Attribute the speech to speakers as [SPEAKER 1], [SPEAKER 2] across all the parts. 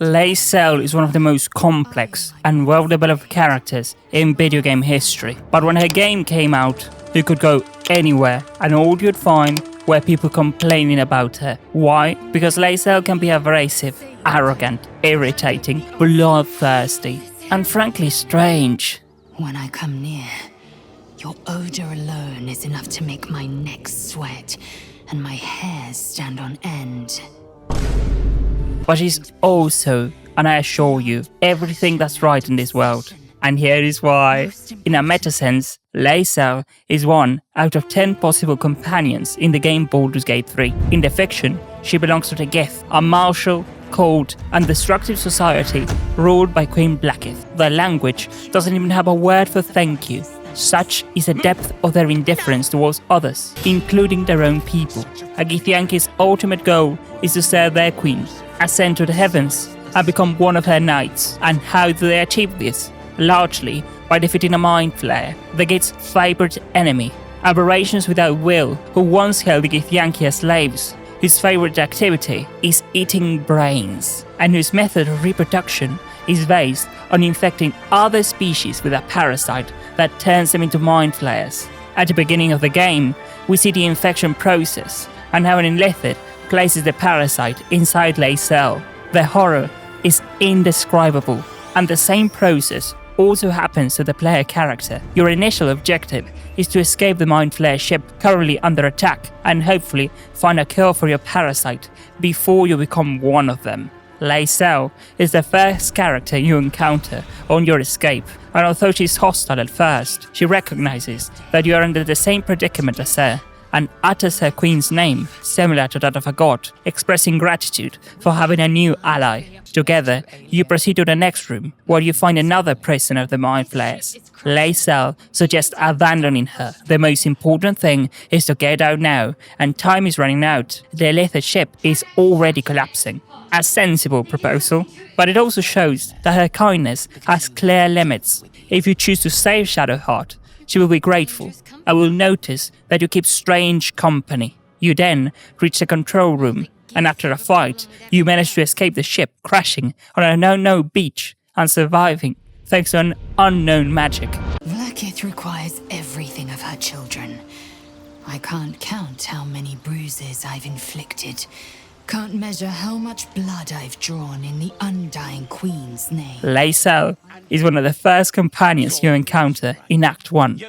[SPEAKER 1] Laezel is one of the most complex and well-developed characters in video game history. But when her game came out, you could go anywhere and all you'd find were people complaining about her. Why? Because Laezel can be abrasive, arrogant, irritating, bloodthirsty, and frankly strange.
[SPEAKER 2] When I come near, your odor alone is enough to make my neck sweat and my hairs stand on end.
[SPEAKER 1] But she's also, and I assure you, everything that's right in this world. And here is why. In a meta sense, Laezel is 1 out of 10 possible companions in the game Baldur's Gate 3. In the fiction, she belongs to the Gith, a martial, cold, and destructive society ruled by Queen Vlakith. Their language doesn't even have a word for thank you. Such is the depth of their indifference towards others, including their own people. A Githyanki's ultimate goal is to serve their queen, ascend to the heavens, and become one of her knights. And how do they achieve this? Largely by defeating a mind flayer, the Gith's favourite enemy, aberrations without will, who once held the Githyanki as slaves, whose favourite activity is eating brains, and whose method of reproduction is based on infecting other species with a parasite that turns them into mind flayers. At the beginning of the game, we see the infection process and how an illithid places the parasite inside Laezel. The horror is indescribable, and the same process also happens to the player character. Your initial objective is to escape the mind flayer ship currently under attack and hopefully find a cure for your parasite before you become one of them. Laezel is the first character you encounter on your escape, and although she's hostile at first, she recognizes that you are under the same predicament as her and utters her queen's name, similar to that of a god, expressing gratitude for having a new ally. Together, you proceed to the next room, where you find another prisoner of the mind flayers. Laezel suggests abandoning her. The most important thing is to get out now, and time is running out. The illithid ship is already collapsing. A sensible proposal, but it also shows that her kindness has clear limits. If you choose to save Shadowheart, she will be grateful and will notice that you keep strange company. You then reach the control room, and after a fight, you manage to escape the ship crashing on an unknown beach and surviving thanks to an unknown magic.
[SPEAKER 2] Vlakith requires everything of her children. I can't count how many bruises I've inflicted. Can't measure how much blood I've drawn in the undying queen's name.
[SPEAKER 1] Laezel is one of the first companions you encounter in Act 1,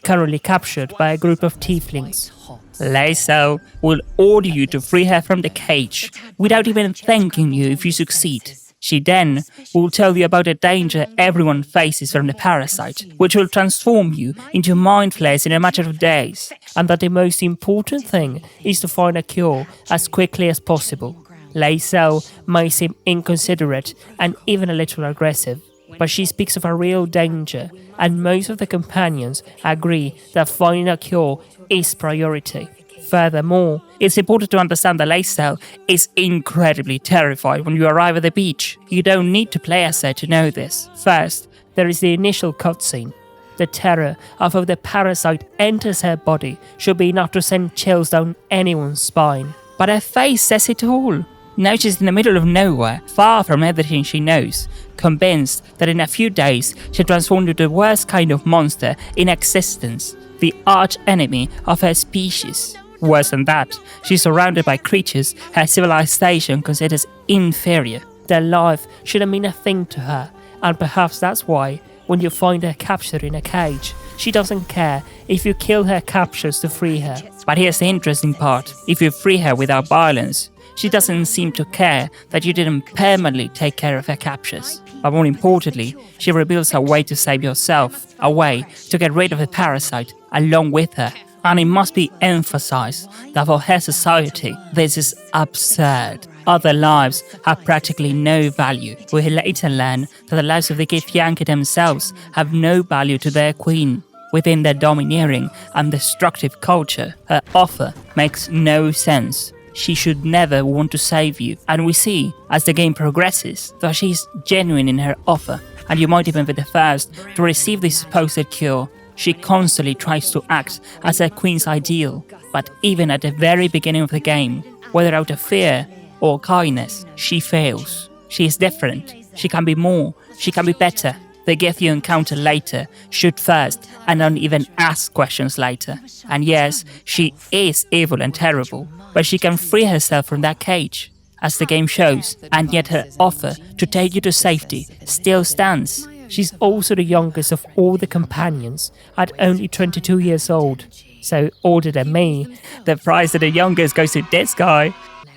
[SPEAKER 1] currently captured by a group of tieflings. Laezel will order you to free her from the cage, without even thanking you if you succeed. She then will tell you about the danger everyone faces from the parasite, which will transform you into mind flayers in a matter of days, and that the most important thing is to find a cure as quickly as possible. Laezel may seem inconsiderate and even a little aggressive, but she speaks of a real danger, and most of the companions agree that finding a cure is priority. Furthermore, it's important to understand that Laezel is incredibly terrified when you arrive at the beach. You don't need to play as her to know this. First, there is the initial cutscene. The terror of how the parasite enters her body should be enough to send chills down anyone's spine. But her face says it all. Now she's in the middle of nowhere, far from everything she knows, convinced that in a few days she'll transform into the worst kind of monster in existence, the arch enemy of her species. Worse than that, she's surrounded by creatures her civilization considers inferior. Their life shouldn't mean a thing to her, and perhaps that's why, when you find her captured in a cage, she doesn't care if you kill her captors to free her. But here's the interesting part: if you free her without violence, she doesn't seem to care that you didn't permanently take care of her captures. But more importantly, she reveals a way to save yourself, a way to get rid of the parasite along with her. And it must be emphasized that for her society, this is absurd. Other lives have practically no value. We later learn that the lives of the Githyanki themselves have no value to their queen. Within their domineering and destructive culture, her offer makes no sense. She should never want to save you, and we see, as the game progresses, that she is genuine in her offer, and you might even be the first to receive this supposed cure. She constantly tries to act as her queen's ideal, but even at the very beginning of the game, whether out of fear or kindness, she fails. she is different. She can be more. She can be better. The Gith you encounter later shoot first and don't even ask questions later. And yes, she is evil and terrible, but she can free herself from that cage, as the game shows, and yet her offer to take you to safety still stands.
[SPEAKER 3] She's also the youngest of all the companions, at only 22 years old, so older than me.
[SPEAKER 1] The prize to the youngest goes to this guy.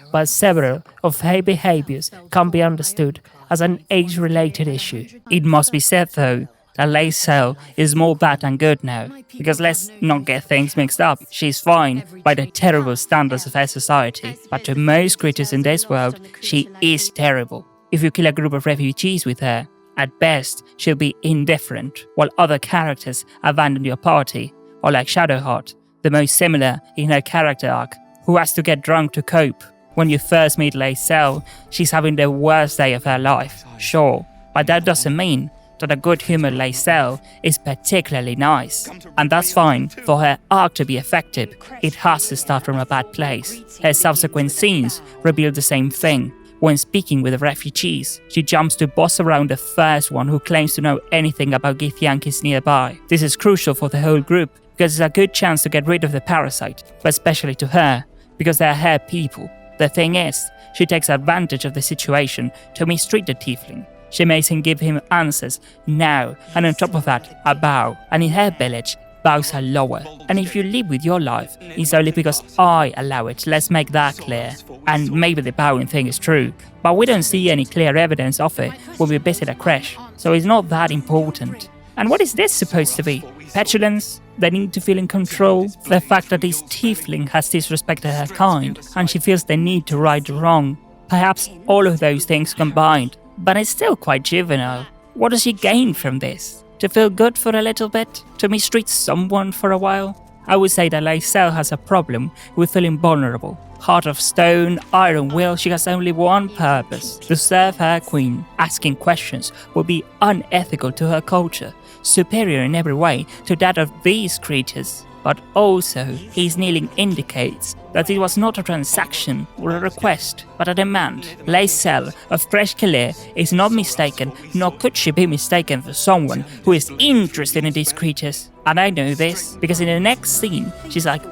[SPEAKER 3] But several of her behaviors can be understood as an age-related issue.
[SPEAKER 1] It must be said, though, that Lae'zel is more bad than good now, because let's not get things mixed up. She's fine by the terrible standards of her society, but to most creatures in this world, she is terrible. If you kill a group of refugees with her, at best, she'll be indifferent, while other characters abandon your party, or like Shadowheart, the most similar in her character arc, who has to get drunk to cope. When you first meet Lae'zel, she's having the worst day of her life, sure, but that doesn't mean that a good-humoured Lae'zel is particularly nice. And that's fine. For her arc to be effective, it has to start from a bad place. Her subsequent scenes reveal the same thing. When speaking with the refugees, she jumps to boss around the first one who claims to know anything about Githyanki's nearby. This is crucial for the whole group, because it's a good chance to get rid of the parasite, but especially to her, because they're her people. The thing is, she takes advantage of the situation to mistreat the tiefling. She makes him give him answers now, and on top of that, a bow. And in her village, bows are lower. And if you live with your life, it's only because I allow it, let's make that clear. And maybe the bowing thing is true, but we don't see any clear evidence of it when we visit a creche, so it's not that important. And what is this supposed to be? Petulance? The need to feel in control? The fact that this tiefling has disrespected her kind, and she feels the need to right the wrong? Perhaps all of those things combined, but it's still quite juvenile. What does she gain from this? To feel good for a little bit? To mistreat someone for a while? I would say that Lae'zel has a problem with feeling vulnerable. Heart of stone, iron will, she has only one purpose: to serve her queen. Asking questions would be unethical to her culture, superior in every way to that of these creatures. But also, his kneeling indicates that it was not a transaction or a request, but a demand. Lae'zel of 𝐅𝐎𝐒 is not mistaken, nor could she be mistaken for someone who is interested in these creatures. And I know this, because in the next scene, she's like,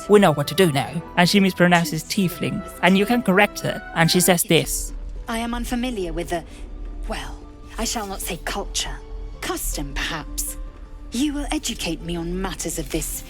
[SPEAKER 1] we know what to do now. And she mispronounces tiefling, and you can correct her, and she says this.
[SPEAKER 4] I am unfamiliar with the, well, I shall not say culture. Custom, perhaps. You will educate me on matters of this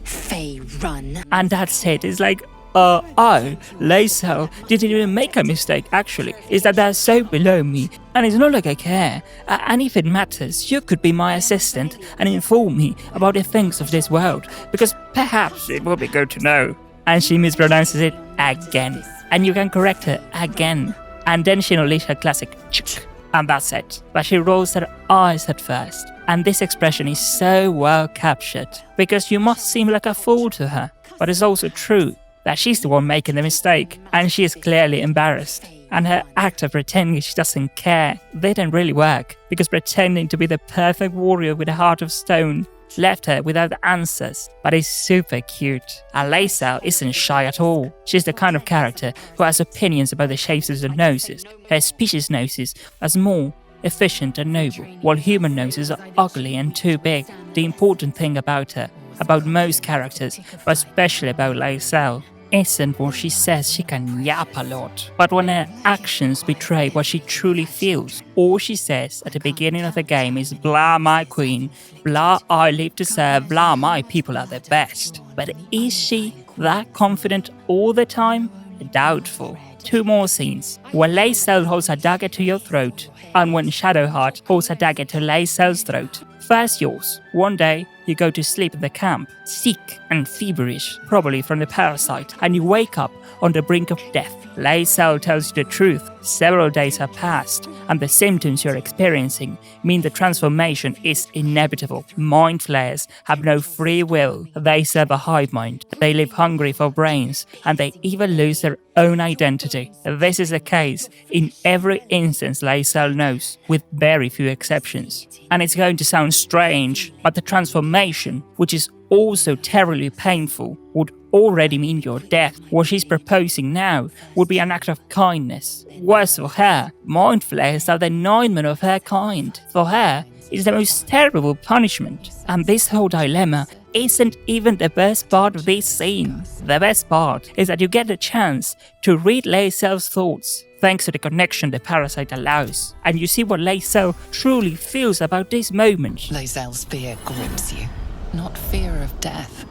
[SPEAKER 4] Fey run.
[SPEAKER 1] And that's it. It's like, Lae'zel didn't even make a mistake, actually. It's that they're so below me, and it's not like I care. And if it matters, you could be my assistant and inform me about the things of this world, because perhaps it would be good to know. And she mispronounces it again. And you can correct her again. And then she unleashes her classic ch, and that's it. But she rolls her eyes at first. And this expression is so well captured, because you must seem like a fool to her. But it's also true that she's the one making the mistake, and she is clearly embarrassed. And her act of pretending she doesn't care didn't really work, because pretending to be the perfect warrior with a heart of stone left her without answers, but is super cute. And Lae'zel isn't shy at all. She's the kind of character who has opinions about the shapes of the noses. Her species noses are small, efficient and noble, while human noses are ugly and too big. The important thing about her, about most characters, but especially about Lae'zel, isn't what she says. She can yap a lot, but when her actions betray what she truly feels. All she says at the beginning of the game is blah my queen, blah I live to serve, blah my people are the best. But is she that confident all the time? Doubtful. 2 more scenes, when Lae'zel holds a dagger to your throat, and when Shadowheart holds a dagger to Lae'zel's throat. First yours. One day, you go to sleep in the camp, sick and feverish, probably from the parasite, and you wake up on the brink of death. Lae'zel tells you the truth. Several days have passed, and the symptoms you're experiencing mean the transformation is inevitable. Mind flayers have no free will. They serve a hive mind. They live hungry for brains, and they even lose their own identity. This is the case in every instance Lae'zel knows, with very few exceptions. And it's going to sound strange, but the transformation, which is also terribly painful, would already mean your death. What she's proposing now would be an act of kindness. Worse for her, mind flayers are the nightmare of her kind. For her, it's the most terrible punishment. And this whole dilemma isn't even the best part of this scene. The best part is that you get a chance to read Laezel's thoughts, thanks to the connection the parasite allows, and you see what Laezel truly feels about this moment.
[SPEAKER 5] Laezel's fear grips you. Not fear of death,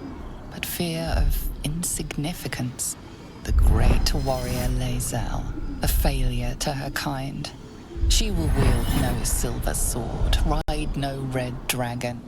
[SPEAKER 5] but fear of insignificance. The great warrior Laezel, a failure to her kind. She will wield no silver sword, ride no red dragon.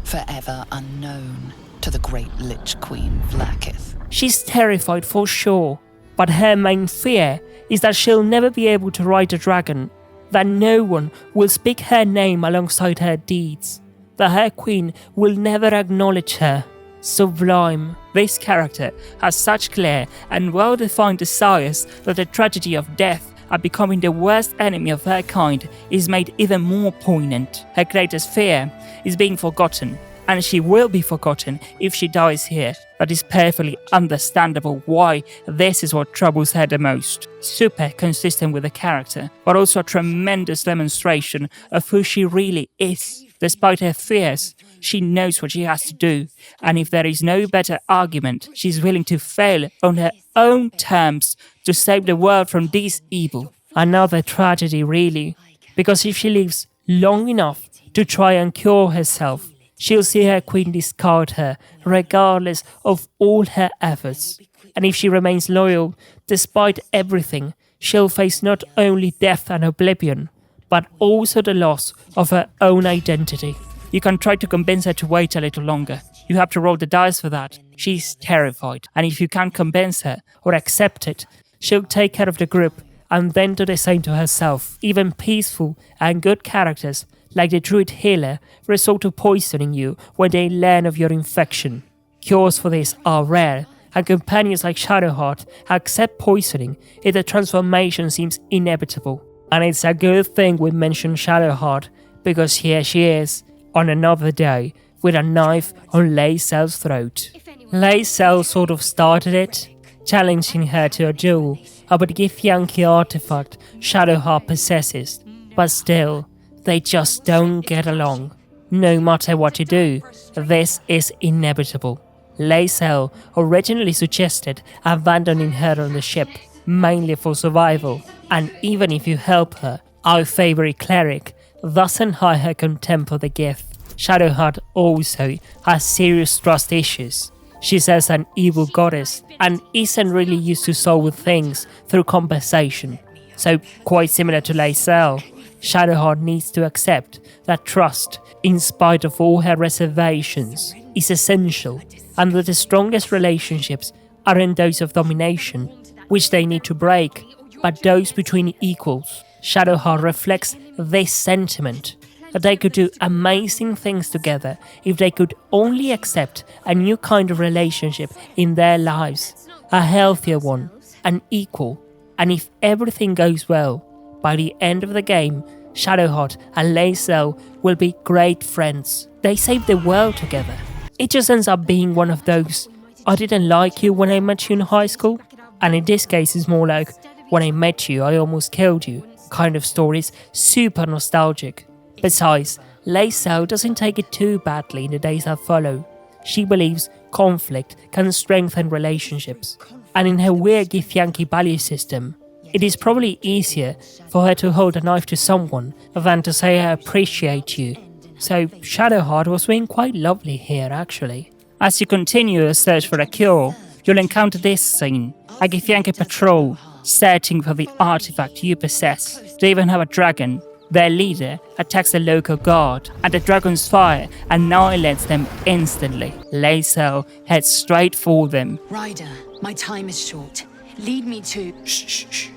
[SPEAKER 5] Forever unknown to the great Lich Queen Vlakith.
[SPEAKER 3] She's terrified for sure, but her main fear is that she'll never be able to ride a dragon, that no one will speak her name alongside her deeds, that her queen will never acknowledge her. Sublime.
[SPEAKER 1] This character has such clear and well-defined desires that the tragedy of death at becoming the worst enemy of her kind is made even more poignant. Her greatest fear is being forgotten, and she will be forgotten if she dies here. That is perfectly understandable why this is what troubles her the most. Super consistent with the character, but also a tremendous demonstration of who she really is. Despite her fears, she knows what she has to do, and if there is no better argument, she's willing to fail on her own terms to save the world from this evil.
[SPEAKER 3] Another tragedy really, because if she lives long enough to try and cure herself, she'll see her queen discard her, regardless of all her efforts. And if she remains loyal, despite everything, she'll face not only death and oblivion, but also the loss of her own identity.
[SPEAKER 1] You can try to convince her to wait a little longer. You have to roll the dice for that. She's terrified, and if you can't convince her or accept it, she'll take care of the group and then do the same to herself. Even peaceful and good characters, like the druid healer, resort to poisoning you when they learn of your infection. Cures for this are rare, and companions like Shadowheart accept poisoning if the transformation seems inevitable. And it's a good thing we mentioned Shadowheart, because here she is, on another day, with a knife on Laezel's throat. Laezel sort of started it, challenging her to a duel over the Githyanki artifact Shadowheart possesses, but still, they just don't get along. No matter what you do, this is inevitable. Laezel originally suggested abandoning her on the ship, mainly for survival, and even if you help her, our favorite cleric doesn't hide her contempt for the Gith. Shadowheart also has serious trust issues. She's as an evil goddess and isn't really used to solve things through conversation. So quite similar to Laezel, Shadowheart needs to accept that trust, in spite of all her reservations, is essential, and that the strongest relationships aren't those of domination, which they need to break, but those between equals. Shadowheart reflects this sentiment, that they could do amazing things together if they could only accept a new kind of relationship in their lives, a healthier one, an equal, and if everything goes well, by the end of the game, Shadowheart and Laezel will be great friends. They save the world together. It just ends up being one of those, I didn't like you when I met you in high school, and in this case it's more like, when I met you I almost killed you, kind of stories, super nostalgic. Besides, Laezel doesn't take it too badly in the days that follow. She believes conflict can strengthen relationships, and in her weird Githyanki value system, it is probably easier for her to hold a knife to someone than to say I appreciate you. So Shadowheart was being quite lovely here actually. As you continue your search for a cure, you'll encounter this scene, a Githyanki patrol searching for the artifact you possess. They even have a dragon. Their leader attacks the local guard, and the dragon's fire annihilates them instantly. Laezel heads straight for them.
[SPEAKER 4] Ryder, my time is short. Lead me to...
[SPEAKER 6] Shh.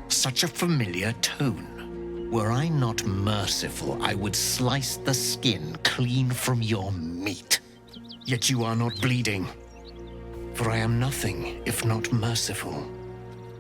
[SPEAKER 6] Such a familiar tone. Were I not merciful, I would slice the skin clean from your meat. Yet you are not bleeding. For I am nothing if not merciful.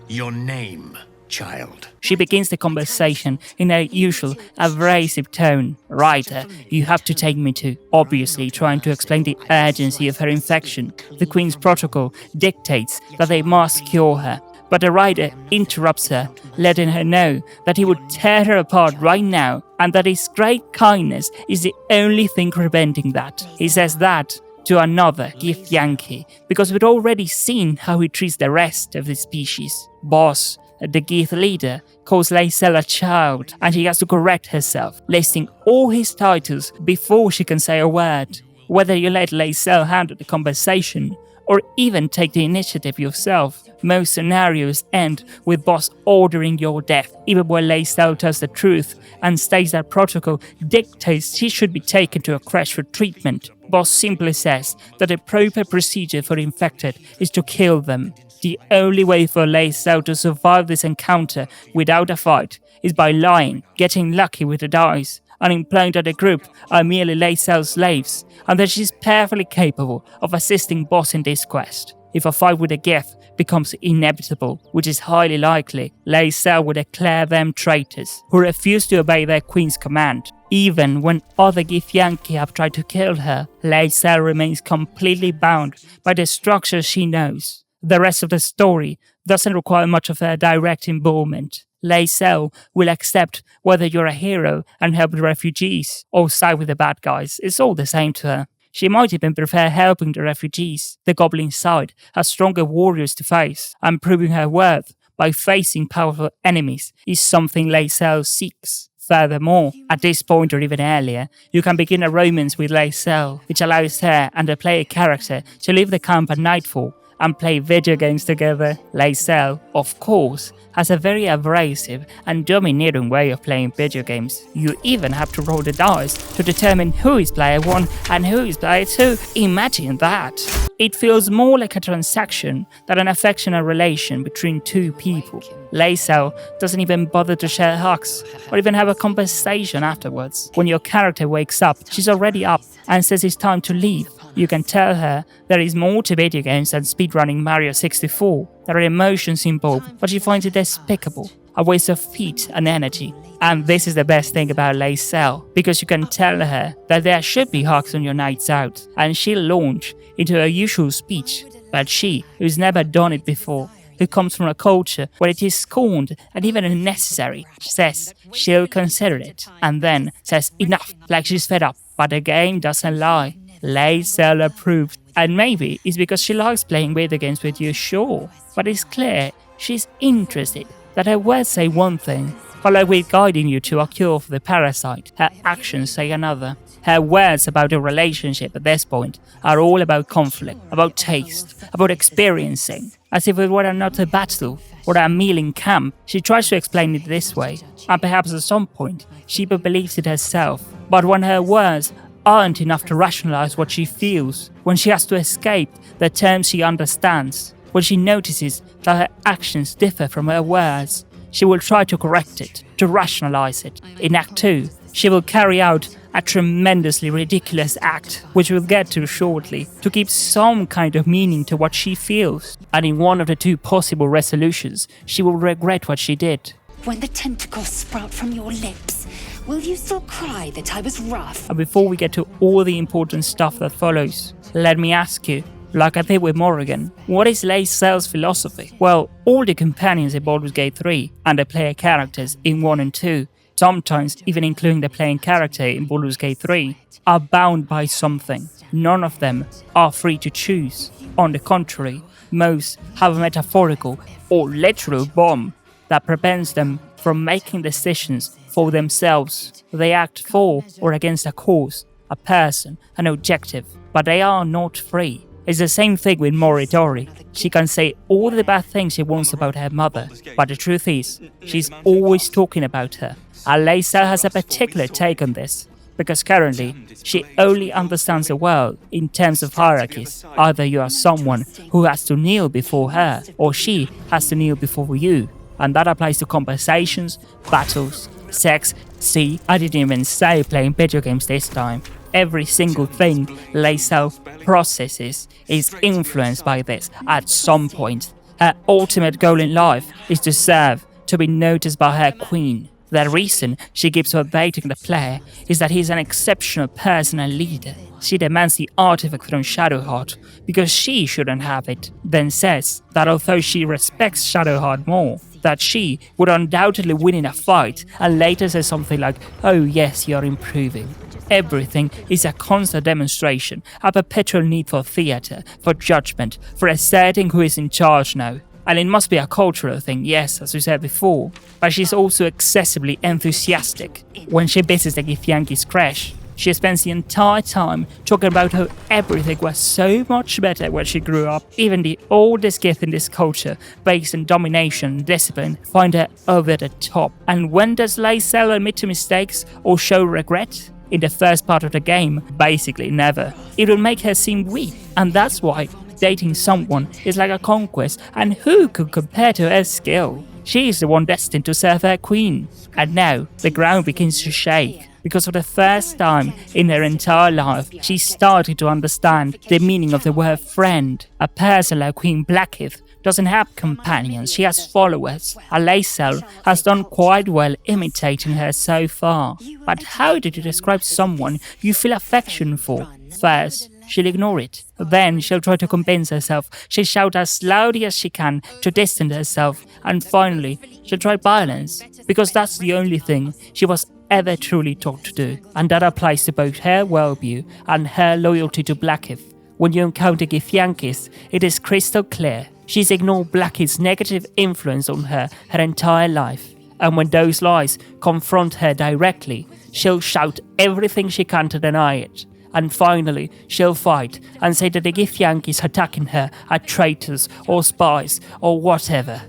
[SPEAKER 6] Your name, child.
[SPEAKER 1] She begins the conversation in her usual abrasive tone. Right, you have to take me to, obviously trying to explain the urgency of her infection. The Queen's protocol dictates that they must cure her. But the rider interrupts her, letting her know that he would tear her apart right now and that his great kindness is the only thing preventing that. He says that to another Githyanki, because we'd already seen how he treats the rest of the species. Boss, the Gith leader, calls Laezel a child, and she has to correct herself, listing all his titles before she can say a word. Whether you let Laezel handle the conversation, or even take the initiative yourself, most scenarios end with Boss ordering your death, even when Laezel tells the truth and states that protocol dictates she should be taken to a crash for treatment. Boss simply says that the proper procedure for infected is to kill them. The only way for Laezel to survive this encounter without a fight is by lying, getting lucky with the dice, and implying that the group are merely Laezel's slaves, and that she's perfectly capable of assisting Boss in this quest. If a fight with the Gith becomes inevitable, which is highly likely, Laezel would declare them traitors, who refuse to obey their queen's command. Even when other Githyanki have tried to kill her, Laezel remains completely bound by the structures she knows. The rest of the story doesn't require much of her direct involvement. Laezel will accept whether you're a hero and help the refugees, or side with the bad guys. It's all the same to her. She might even prefer helping the refugees. The goblin side has stronger warriors to face, and proving her worth by facing powerful enemies is something Laezel seeks. Furthermore, at this point or even earlier, you can begin a romance with Laezel, which allows her and the player character to leave the camp at nightfall and play video games together. Laezel, of course, has a very abrasive and domineering way of playing video games. You even have to roll the dice to determine who is player 1 and who is player 2. Imagine that! It feels more like a transaction than an affectionate relation between two people. Laezel doesn't even bother to share hugs or even have a conversation afterwards. When your character wakes up, she's already up and says it's time to leave. You can tell her there is more to video games than speedrunning Mario 64. There are emotions involved, but she finds it despicable, a waste of feet and energy. And this is the best thing about Laezel, because you can tell her that there should be hugs on your nights out, and she'll launch into her usual speech. But she, who's never done it before, who comes from a culture where it is scorned and even unnecessary, says she'll consider it, and then says enough, like she's fed up. But the game doesn't lie. Laezel approved, and maybe it's because she likes playing video games with you, sure, but it's clear she's interested, that her words say one thing, but like with guiding you to a cure for the parasite, her actions say another. Her words about the relationship at this point are all about conflict, about taste, about experiencing, as if it were not a battle or a meal in camp. She tries to explain it this way, and perhaps at some point she believes it herself, but when her words aren't enough to rationalize what she feels, when she has to escape the terms she understands, when she notices that her actions differ from her words, she will try to correct it, to rationalize it. In Act 2, she will carry out a tremendously ridiculous act, which we'll get to shortly, to give some kind of meaning to what she feels. And in one of the two possible resolutions, she will regret what she did.
[SPEAKER 4] When the tentacles sprout from your lips, will you still cry that I was rough?
[SPEAKER 1] And before we get to all the important stuff that follows, let me ask you, like I did with Morrigan, what is Laezel's philosophy? Well, all the companions in Baldur's Gate 3 and the player characters in 1 and 2, sometimes even including the playing character in Baldur's Gate 3, are bound by something. None of them are free to choose. On the contrary, most have a metaphorical or literal bomb that prevents them from making decisions for themselves. They act for or against a cause, a person, an objective, but they are not free. It's the same thing with Moridori. She can say all the bad things she wants about her mother, but the truth is, she's always talking about her. And Laezel has a particular take on this, because currently, she only understands the world in terms of hierarchies. Either you are someone who has to kneel before her, or she has to kneel before you. And that applies to conversations, battles, sex. See, I didn't even say playing video games this time. Every single thing Laezel processes is influenced by this at some point. Her ultimate goal in life is to serve, to be noticed by her queen. The reason she keeps for dating the player is that he's an exceptional person and leader. She demands the artifact from Shadowheart because she shouldn't have it, then says that although she respects Shadowheart more, that she would undoubtedly win in a fight, and later says something like, "Oh yes, you're improving." Everything is a constant demonstration, a perpetual need for theatre, for judgment, for asserting who is in charge now. And it must be a cultural thing, yes, as we said before, but she's also excessively enthusiastic. When she visits the Githyanki's crash, she spends the entire time talking about how everything was so much better when she grew up. Even the oldest Gith in this culture, based on domination and discipline, find her over the top. And when does Laezel admit to mistakes or show regret? In the first part of the game, basically never. It will make her seem weak, and that's why dating someone is like a conquest, and who could compare to her skill? She is the one destined to serve her queen. And now, the ground begins to shake, because for the first time in her entire life, she started to understand the meaning of the word friend. A person like Queen Vlakith doesn't have companions, she has followers. Laezel has done quite well imitating her so far. But how did you describe someone you feel affection for? First, she'll ignore it. Then she'll try to convince herself. She'll shout as loudly as she can to distance herself. And finally, she'll try violence, because that's the only thing she was ever truly taught to do. And that applies to both her worldview and her loyalty to Vlakith. When you encounter Githyanki, it is crystal clear. She's ignored Vlakith's negative influence on her entire life. And when those lies confront her directly, she'll shout everything she can to deny it. And finally, she'll fight and say that the Githyanki attacking her are traitors or spies or whatever,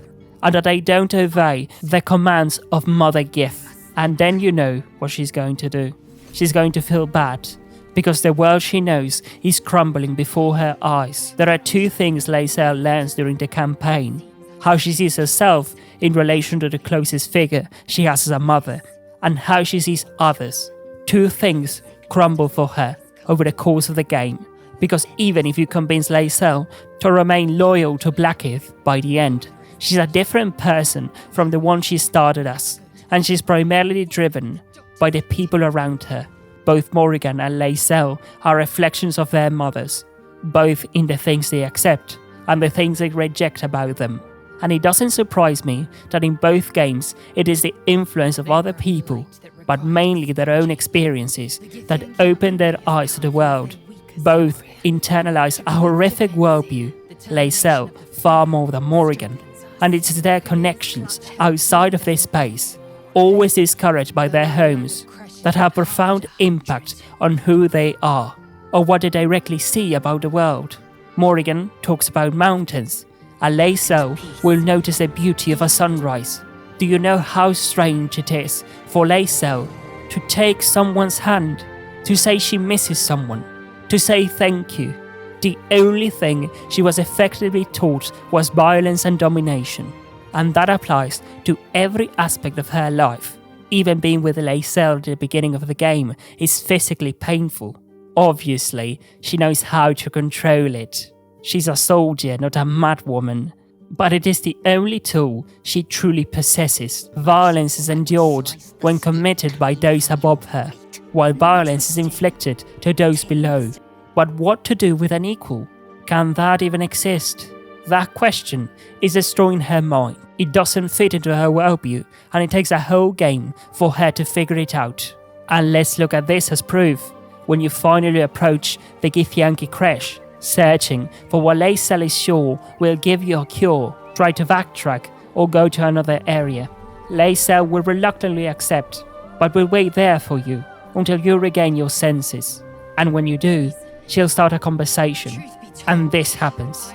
[SPEAKER 1] and that they don't obey the commands of Mother Gith. And then you know what she's going to do. She's going to feel bad, because the world she knows is crumbling before her eyes. There are two things Laezel learns during the campaign: how she sees herself in relation to the closest figure she has as a mother, and how she sees others. Two things crumble for her over the course of the game, because even if you convince Laezel to remain loyal to Vlakith by the end, she's a different person from the one she started as, and she's primarily driven by the people around her. Both Morrigan and Laezel are reflections of their mothers, both in the things they accept and the things they reject about them. And it doesn't surprise me that in both games it is the influence of other people, but mainly their own experiences, that open their eyes to the world. Both internalize a horrific worldview, Laezel far more than Morrigan, and it's their connections outside of this space, always discouraged by their homes, that have profound impact on who they are, or what they directly see about the world. Morrigan talks about mountains, and Laezel will notice the beauty of a sunrise. Do you know how strange it is for Laezel to take someone's hand, to say she misses someone, to say thank you? The only thing she was effectively taught was violence and domination, and that applies to every aspect of her life. Even being with Laezel at the beginning of the game is physically painful. Obviously, she knows how to control it. She's a soldier, not a madwoman. But it is the only tool she truly possesses. Violence is endured when committed by those above her, while violence is inflicted to those below. But what to do with an equal? Can that even exist? That question is destroying her mind. It doesn't fit into her worldview, and it takes a whole game for her to figure it out. And let's look at this as proof. When you finally approach the Githyanki crash, searching for what Laezel is sure will give you a cure, try to backtrack or go to another area. Laezel will reluctantly accept, but will wait there for you until you regain your senses. And when you do, she'll start a conversation, and this happens.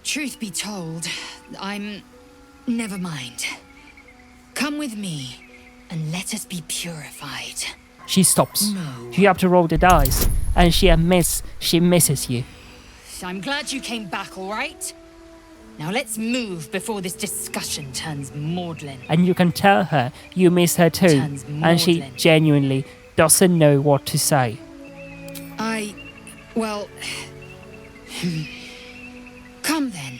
[SPEAKER 2] Truth be told, never mind. Come with me, and let us be purified.
[SPEAKER 1] She stops.
[SPEAKER 2] No.
[SPEAKER 1] You have to roll the dice, and she admits she misses you.
[SPEAKER 2] I'm glad you came back, all right? Now let's move before this discussion turns maudlin.
[SPEAKER 1] And you can tell her you miss her too, and she genuinely doesn't know what to say.
[SPEAKER 2] Well... Come then.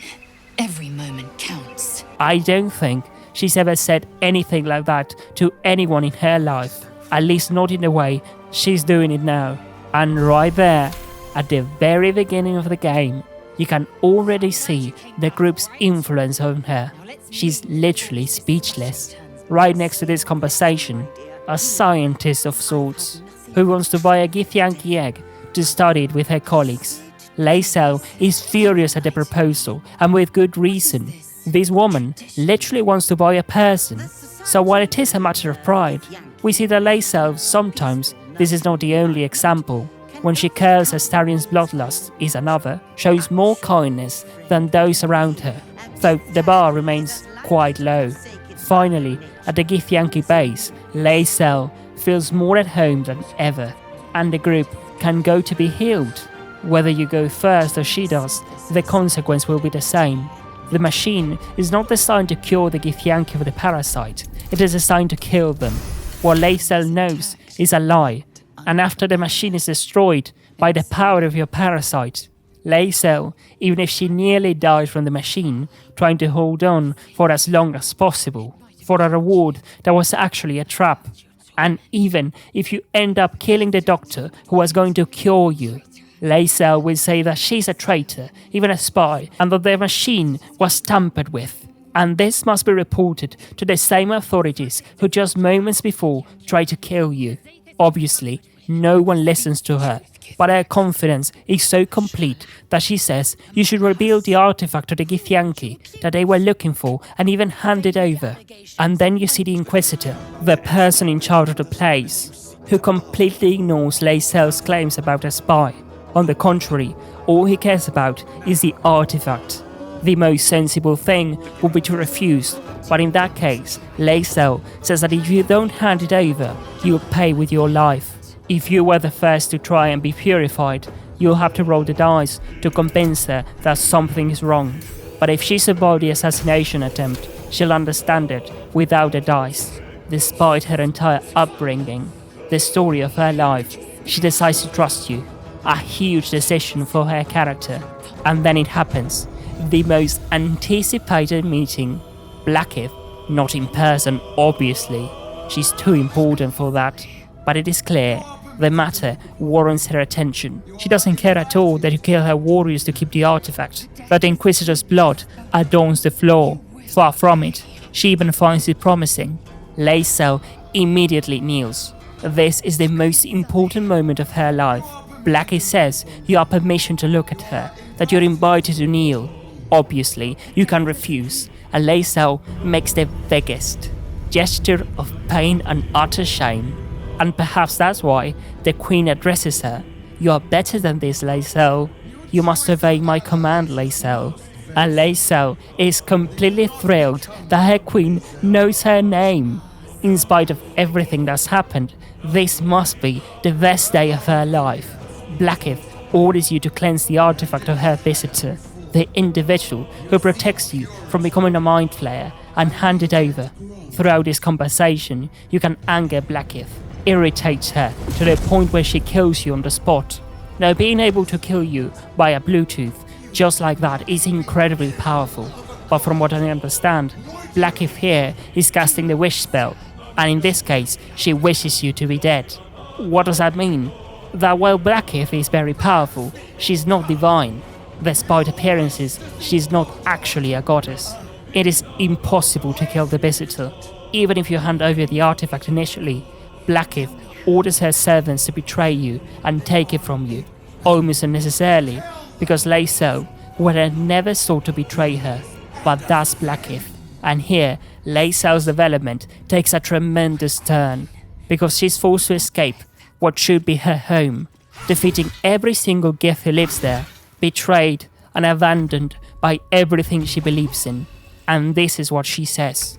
[SPEAKER 2] Every moment counts.
[SPEAKER 1] I don't think
[SPEAKER 3] she's ever said anything like that to anyone in her life. At least not in the way she's doing it now. And right there, at the very beginning of the game, you can already see the group's influence on her. She's literally speechless. Right next to this conversation, a scientist of sorts, who wants to buy a Githyanki egg to study it with her colleagues. Laezel is furious at the proposal, and with good reason. This woman literally wants to buy a person. So while it is a matter of pride, we see that Laezel sometimes, this is not the only example, when she curls Astarion's bloodlust is another, shows more kindness than those around her, though the bar remains quite low. Finally, at the Githyanki base, Laezel feels more at home than ever, and the group can go to be healed. Whether you go first or she does, the consequence will be the same. The machine is not designed to cure the Githyanki of the parasite, it is designed to kill them. What Laezel knows is a lie, and after the machine is destroyed by the power of your parasite, Laezel, even if she nearly died from the machine, trying to hold on for as long as possible, for a reward that was actually a trap. And even if you end up killing the doctor who was going to cure you, Laezel will say that she's a traitor, even a spy, and that the machine was tampered with. And this must be reported to the same authorities who just moments before tried to kill you. Obviously, no one listens to her, but her confidence is so complete that she says you should reveal the artifact to the Githyanki that they were looking for and even hand it over. And then you see the Inquisitor, the person in charge of the place, who completely ignores Laezel's claims about a spy. On the contrary, all he cares about is the artifact. The most sensible thing would be to refuse, but in that case, Laezel says that if you don't hand it over, you'll pay with your life. If you were the first to try and be purified, you'll have to roll the dice to convince her that something is wrong. But if she survived the assassination attempt, she'll understand it without the dice. Despite her entire upbringing, the story of her life, she decides to trust you. A huge decision for her character. And then it happens. The most anticipated meeting. Vlakith, not in person, obviously. She's too important for that. But it is clear, the matter warrants her attention. She doesn't care at all that you kill her warriors to keep the artifact, that the Inquisitor's blood adorns the floor. Far from it, she even finds it promising. Laezel immediately kneels. This is the most important moment of her life. Vlakith says you have permission to look at her, that you're invited to kneel. Obviously, you can refuse, and Laezel makes the biggest gesture of pain and utter shame. And perhaps that's why the Queen addresses her. You are better than this, Laezel. You must obey my command, Laezel. And Laezel is completely thrilled that her Queen knows her name. In spite of everything that's happened, this must be the best day of her life. Vlakith orders you to cleanse the artifact of her visitor, the individual who protects you from becoming a mind flayer, and hand it over. Throughout this conversation, you can anger Vlakith, irritates her to the point where she kills you on the spot. Now, being able to kill you by a Bluetooth just like that is incredibly powerful, but from what I understand, Vlakith here is casting the wish spell, and in this case, she wishes you to be dead. What does that mean? That while Vlakith is very powerful, she's not divine. Despite appearances, she's not actually a goddess. It is impossible to kill the visitor. Even if you hand over the artifact initially, Vlakith orders her servants to betray you and take it from you, almost unnecessarily, because Laezel would have never sought to betray her, but that's Vlakith. And here, Laezel's development takes a tremendous turn, because she's forced to escape what should be her home, defeating every single Gith who lives there, betrayed and abandoned by everything she believes in. And this is what she says.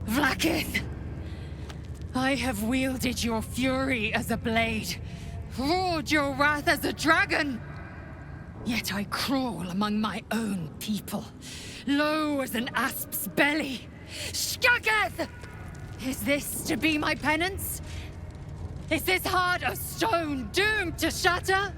[SPEAKER 2] Vlakith! I have wielded your fury as a blade, roared your wrath as a dragon. Yet I crawl among my own people, low as an asp's belly. Shadowheart! Is this to be my penance? Is this heart of stone doomed to shatter?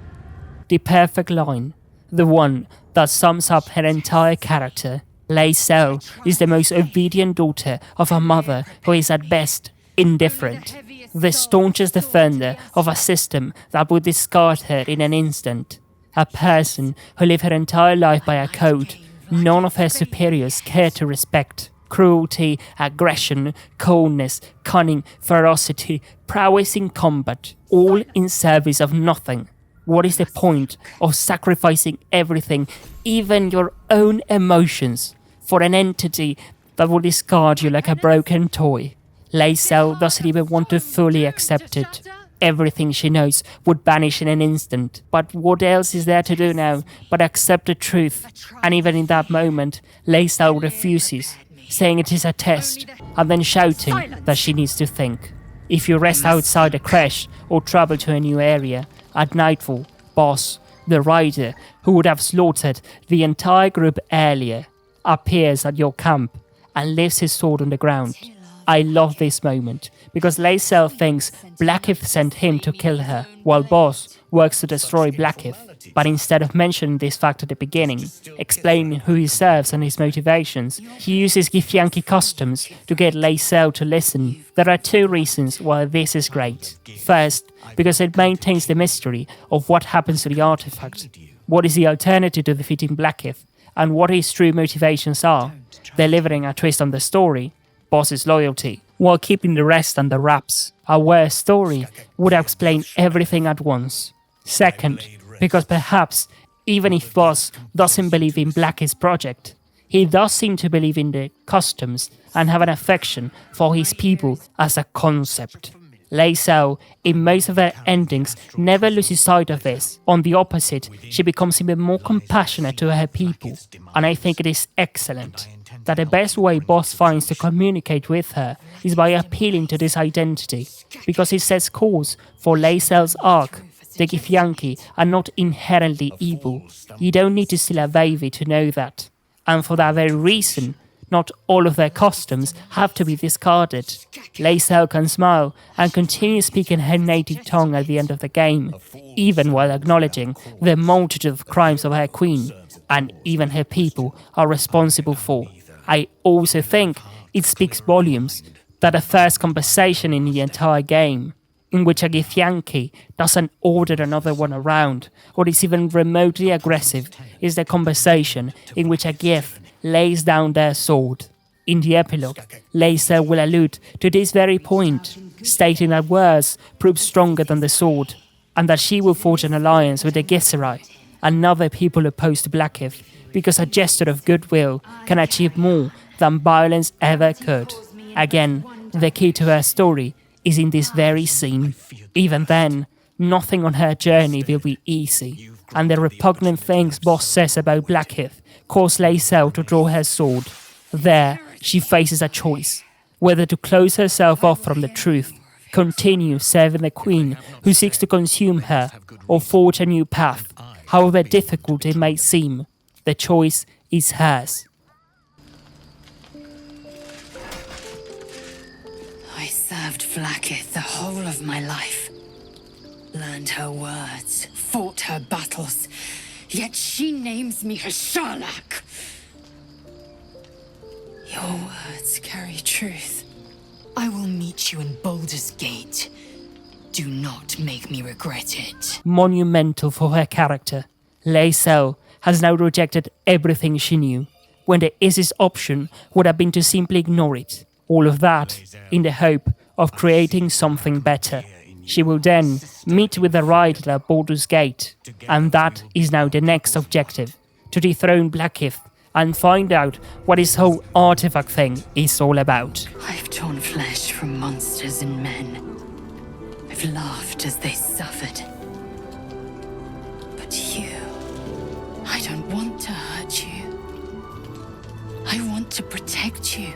[SPEAKER 3] The perfect line, the one that sums up her entire character. Laezel is the most obedient daughter of a mother who is at best indifferent, the staunchest defender of a system that would discard her in an instant, a person who lived her entire life by a code none of her superiors cared to respect. Cruelty, aggression, coldness, cunning, ferocity, prowess in combat, all in service of nothing. What is the point of sacrificing everything, even your own emotions, for an entity that will discard you like a broken toy? Laezel doesn't even want to fully accept it. Everything she knows would vanish in an instant. But what else is there to do now but accept the truth? And even in that moment, Laezel refuses, saying it is a test, and then shouting that she needs to think. If you rest outside a creche or travel to a new area, at nightfall, Boss, the rider who would have slaughtered the entire group earlier, appears at your camp and lifts his sword on the ground. I love this moment, because Laezel thinks Vlakith sent him to kill her, while Boss works to destroy Vlakith. But instead of mentioning this fact at the beginning, explaining who he serves and his motivations, he uses Githyanki customs to get Laezel to listen. There are two reasons why this is great. First, because it maintains the mystery of what happens to the artifact, what is the alternative to defeating Vlakith, and what his true motivations are, delivering a twist on the story, Boss's loyalty, while keeping the rest under wraps. A worse story would explain everything at once. Second, because perhaps, even if Boss doesn't believe in Vlakith's project, he does seem to believe in the customs and have an affection for his people as a concept. Laezel, in most of her endings, never loses sight of this. On the opposite, she becomes even more compassionate to her people, and I think it is excellent that the best way Boss finds to communicate with her is by appealing to this identity, because it sets course for Laezel's arc. The Githyanki are not inherently evil. You don't need to steal a baby to know that. And for that very reason, not all of their customs have to be discarded. Laezel can smile and continue speaking her native tongue at the end of the game, even while acknowledging the multitude of crimes of her queen, and even her people are responsible for. I also think it speaks volumes that the first conversation in the entire game, in which a Githyanki doesn't order another one around, or is even remotely aggressive, is the conversation in which a Gith lays down their sword. In the epilogue, Laezel will allude to this very point, stating that words prove stronger than the sword, and that she will forge an alliance with the Githzerai, another people opposed to Vlakith, because a gesture of goodwill can achieve more than violence ever could. Again, the key to her story is in this very scene. Even then, nothing on her journey will be easy, and the repugnant things Boss says about Vlakith cause Laezel to draw her sword. There, she faces a choice, whether to close herself off from the truth, continue serving the queen who seeks to consume her, or forge a new path, however difficult it may seem. The choice is hers.
[SPEAKER 2] I served Vlakith the whole of my life. Learned her words, fought her battles, yet she names me her Sharlak. Your words carry truth. I will meet you in Baldur's Gate. Do not make me regret it.
[SPEAKER 3] Monumental for her character, Laezel has now rejected everything she knew, when the easiest option would have been to simply ignore it. All of that in the hope of creating something better. She will then meet with the rider at Baldur's Gate, and that is now the next objective, to dethrone Vlakith and find out what this whole artifact thing is all about.
[SPEAKER 2] I've torn flesh from monsters and men. I've laughed as they suffered. But you, I don't want to hurt you. I want to protect you.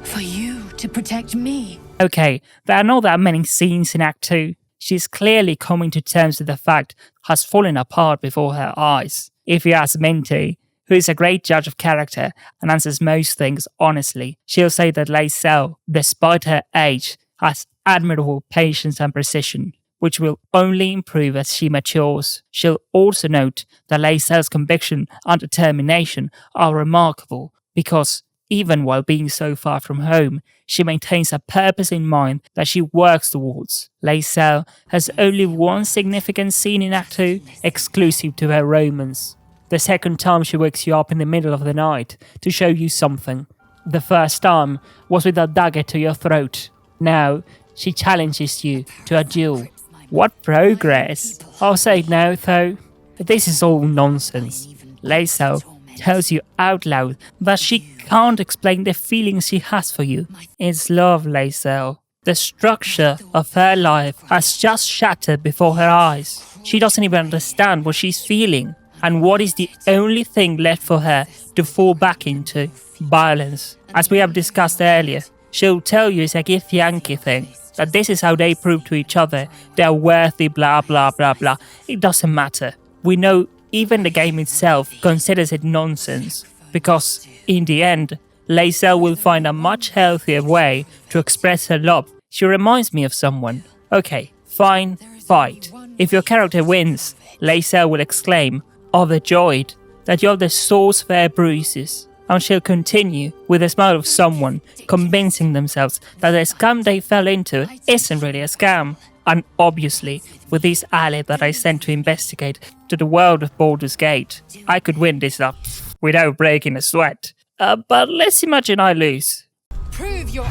[SPEAKER 2] For you to protect me.
[SPEAKER 3] Okay, there are not that many scenes in Act 2. She's clearly coming to terms with the fact has fallen apart before her eyes. If you ask Minty, who is a great judge of character and answers most things honestly, she'll say that Laezel, despite her age, has admirable patience and precision.
[SPEAKER 1] which will only improve as she matures. She'll also note that Laezel's conviction and determination are remarkable because even while being so far from home, she maintains a purpose in mind that she works towards. Laezel has only one significant scene in Act 2, exclusive to her romance. The second time she wakes you up in the middle of the night to show you something. The first time was with a dagger to your throat. Now, she challenges you to a duel. What progress? I'll say no, though. This is all nonsense. Laezel tells you out loud that she can't explain the feelings she has for you. It's love, Laezel. The structure of her life has just shattered before her eyes. She doesn't even understand what she's feeling. And what is the only thing left for her to fall back into? Violence. As we have discussed earlier, she'll tell you it's a Githyanki thing. That this is how they prove to each other they're worthy, blah blah blah blah. It doesn't matter. We know even the game itself considers it nonsense. Because, in the end, Laezel will find a much healthier way to express her love. She reminds me of someone. Okay, fine, fight. If your character wins, Laezel will exclaim, overjoyed, that you're the source of her bruises. And she'll continue with a smile of someone convincing themselves that the scam they fell into isn't really a scam. And obviously, with this ally that I sent to investigate to the world of Baldur's Gate, I could win this up without breaking a sweat. But let's imagine I lose.
[SPEAKER 2] Prove your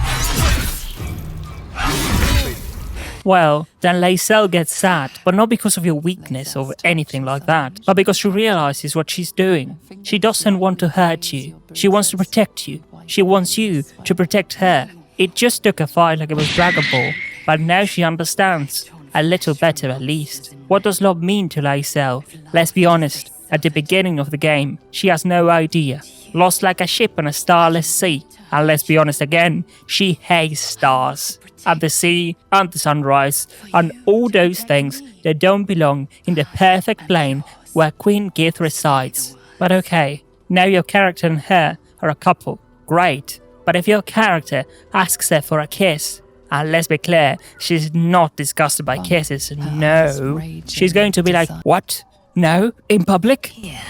[SPEAKER 1] Well, then Laezel gets sad, but not because of your weakness or anything like that, but because she realizes what she's doing. She doesn't want to hurt you. She wants to protect you. She wants you to protect her. It just took a fight like it was Dragon Ball, but now she understands. A little better at least. What does love mean to Laezel? Let's be honest, at the beginning of the game, she has no idea. Lost like a ship on a starless sea. And let's be honest again, she hates stars. And the sea, and the sunrise, and all those things that don't belong in the perfect plane where Queen Gith resides. But okay, now your character and her are a couple. Great. But if your character asks her for a kiss, and let's be clear, she's not disgusted by kisses, no. She's going to be like, what? No? In public?
[SPEAKER 2] here.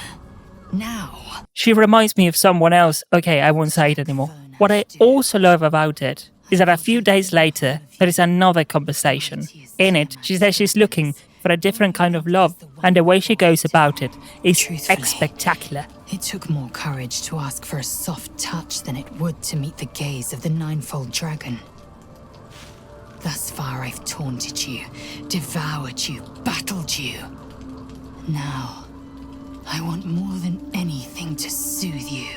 [SPEAKER 2] Now.
[SPEAKER 1] She reminds me of someone else. Okay, I won't say it anymore. What I also love about it is that a few days later, there is another conversation. In it, she says she's looking for a different kind of love, and the way she goes about it is spectacular.
[SPEAKER 2] It took more courage to ask for a soft touch than it would to meet the gaze of the ninefold dragon. Thus far I've taunted you, devoured you, battled you. Now, I want more than anything to soothe you.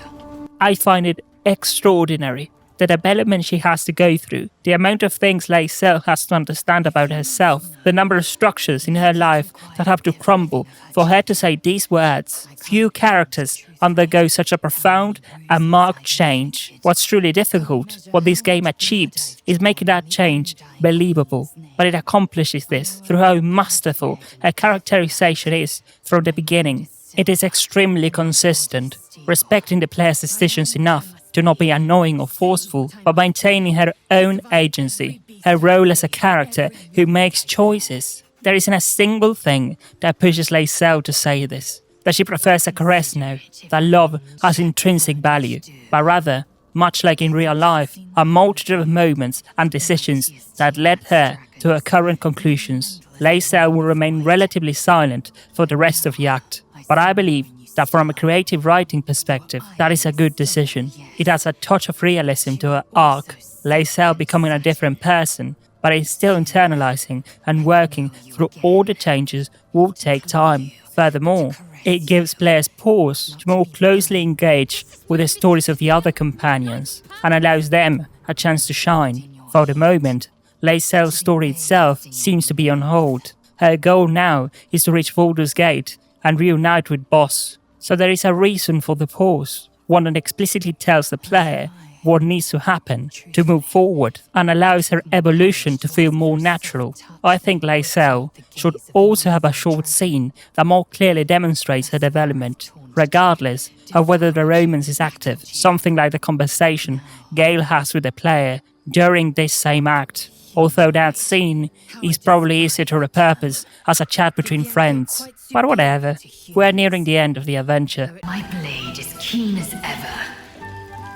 [SPEAKER 1] I find it extraordinary. The development she has to go through, the amount of things Laezel has to understand about herself, the number of structures in her life that have to crumble for her to say these words. Few characters undergo such a profound and marked change. What's truly difficult, what this game achieves, is making that change believable. But it accomplishes this through how masterful her characterization is from the beginning. It is extremely consistent, respecting the player's decisions enough to not be annoying or forceful, but maintaining her own agency, her role as a character who makes choices. There isn't a single thing that pushes Laezel to say this, that she prefers a caress now, that love has intrinsic value, but rather, much like in real life, a multitude of moments and decisions that led her to her current conclusions. Laezel will remain relatively silent for the rest of the act, but I believe that from a creative writing perspective, that is a good decision. It adds a touch of realism to her arc, Laezel becoming a different person, but it's still internalizing and working through all the changes will take time. Furthermore, it gives players pause to more closely engage with the stories of the other companions and allows them a chance to shine. For the moment, Laezel's story itself seems to be on hold. Her goal now is to reach Baldur's Gate and reunite with Boss. So there is a reason for the pause, one that explicitly tells the player what needs to happen to move forward and allows her evolution to feel more natural. I think Laezel should also have a short scene that more clearly demonstrates her development, regardless of whether the romance is active, something like the conversation Gale has with the player during this same act. although that scene is probably easier to repurpose as a chat between friends. But whatever, we're nearing the end of the adventure.
[SPEAKER 2] My blade is keen as ever.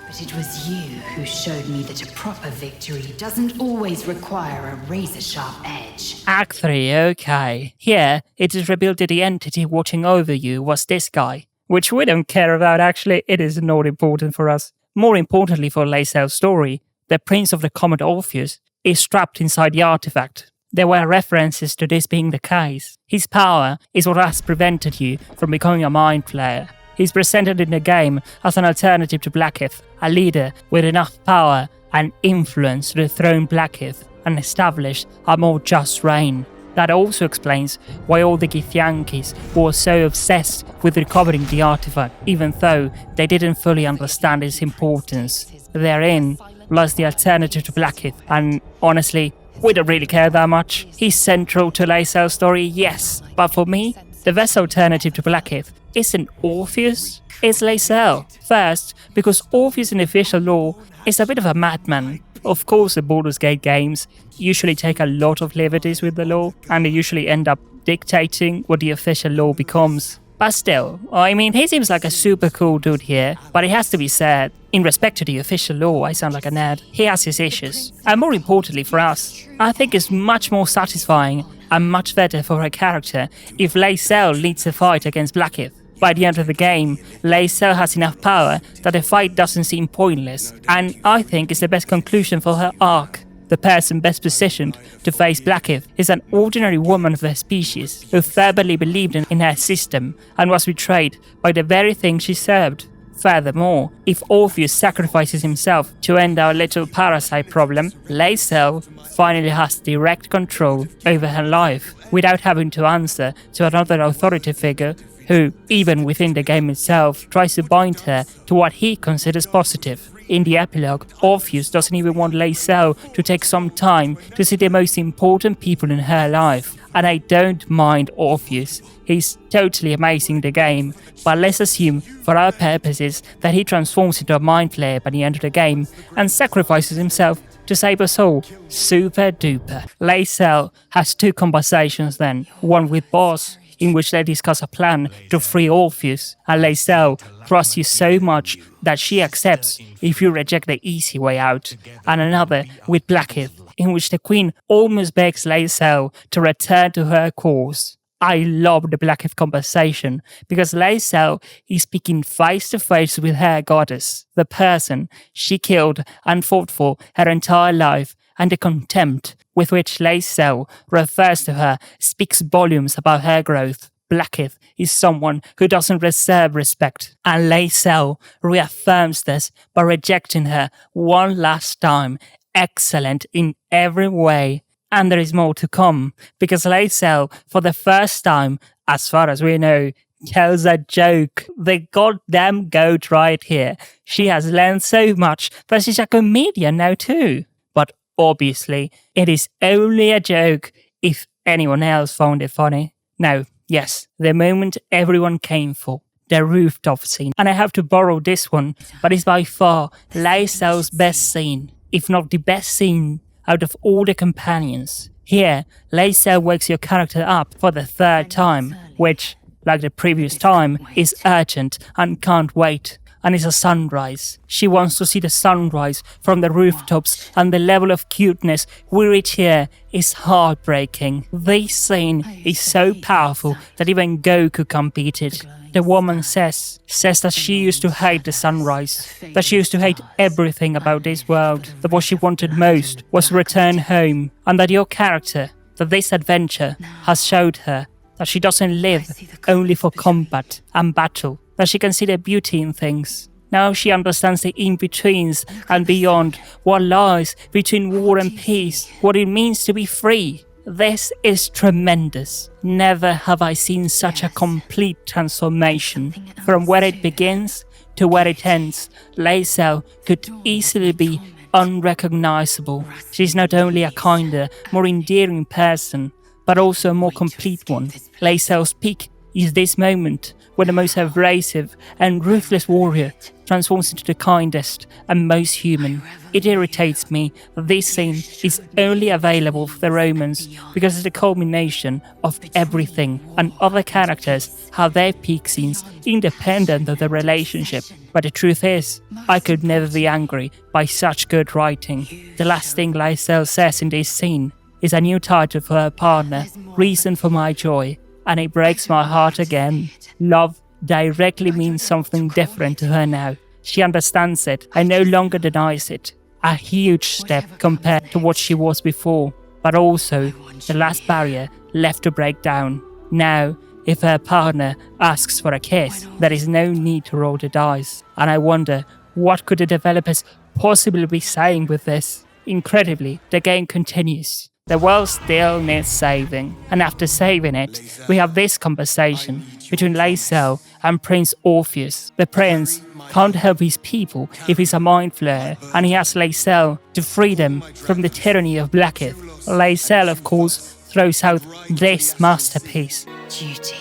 [SPEAKER 2] But it was you who showed me that a proper victory doesn't always require a razor-sharp edge.
[SPEAKER 1] Act 3, okay. Here, it is revealed that the entity watching over you was this guy. Which we don't care about actually, it is not important for us. More importantly for Laezel's story, the Prince of the Comet Orpheus is trapped inside the artifact. There were references to this being the case. His power is what has prevented you from becoming a mind flayer. He's presented in the game as an alternative to Vlakith, a leader with enough power and influence to dethrone Vlakith and establish a more just reign. That also explains why all the Githyankis were so obsessed with recovering the artifact, even though they didn't fully understand its importance. Therein lies the alternative to Vlakith, and honestly, we don't really care that much. He's central to Laezel's story, yes, but for me, the best alternative to Vlakith isn't Orpheus, it's Laezel. First, because Orpheus in the official lore is a bit of a madman. Of course, the Baldur's Gate games usually take a lot of liberties with the lore, and they usually end up dictating what the official lore becomes. But still, I mean, he seems like a super cool dude here, but it has to be said, in respect to the official lore, I sound like a nerd, he has his issues. And more importantly for us, I think it's much more satisfying and much better for her character if Laezel leads the fight against Vlakith. By the end of the game, Laezel has enough power that the fight doesn't seem pointless, and I think it's the best conclusion for her arc. The person best positioned to face Vlakith is an ordinary woman of her species who fervently believed in her system and was betrayed by the very thing she served. Furthermore, if Orpheus sacrifices himself to end our little parasite problem, Laezel finally has direct control over her life without having to answer to another authority figure who, even within the game itself, tries to bind her to what he considers positive. In the epilogue, Orpheus doesn't even want Laezel to take some time to see the most important people in her life. And I don't mind Orpheus, he's totally amazing in the game, but let's assume, for our purposes, that he transforms into a mind flayer by the end of the game and sacrifices himself to save us all. Super duper. Laezel has two conversations then, one with Boss, in which they discuss a plan to free Orpheus, and Laezel trusts you so much that she accepts if you reject the easy way out, and another with Vlakith, in which the Queen almost begs Laezel to return to her course. I love the Vlakith conversation, because Laezel is speaking face to face with her goddess, the person she killed and fought for her entire life, and the contempt with which Laezel refers to her speaks volumes about her growth. Vlakith is someone who doesn't reserve respect, and Laezel reaffirms this by rejecting her one last time, excellent in every way. And there is more to come, because Laezel, for the first time, as far as we know, tells a joke. The goddamn goat right here. She has learned so much that she's a comedian now too. But obviously, it is only a joke if anyone else found it funny. Now, yes, the moment everyone came for. The rooftop scene. And I have to borrow this one, but it's by far Laezel's best scene, if not the best scene out of all the companions. Here, Laezel wakes your character up for the third time, which, like the previous time, is urgent and can't wait. And it's a sunrise. She wants to see the sunrise from the rooftops, and the level of cuteness we reach here is heartbreaking. This scene is so powerful that even Goku competed. The woman says that she used to hate the sunrise, that she used to hate everything about this world, that what she wanted most was to return home, and that your character, that this adventure has showed her that she doesn't live only for combat and battle, that she can see the beauty in things. Now she understands the in-betweens and beyond, what lies between war and peace, what it means to be free. This is tremendous. Never have I seen such a complete transformation. From where it begins to where it ends, Laezel could easily be unrecognizable. She's not only a kinder, more endearing person, but also a more complete one. Laezel's peak
[SPEAKER 3] is this moment when the most abrasive and ruthless warrior transforms into the kindest and most human. It irritates me that this scene is only available for the Romans because it's the culmination of everything, and other characters have their peak scenes independent of the relationship. But the truth is, I could never be angry by such good writing. The last thing Lae'zel says in this scene is a new title for her partner, Reason for My Joy, and it breaks my heart again. Love directly means something different to her now. She understands it and no longer denies it. A huge step compared to what she was before, but also the last barrier left to break down. Now, if her partner asks for a kiss, there is no need to roll the dice. And I wonder, what could the developers possibly be saying with this? Incredibly, the game continues. The world still needs saving, and after saving it, we have this conversation between Laezel and Prince Orpheus. The prince can't help his people if he's a mind flayer, and he asks Laezel to free them from the tyranny of Vlakith. Laezel, of course, throws out this masterpiece.
[SPEAKER 2] Duty.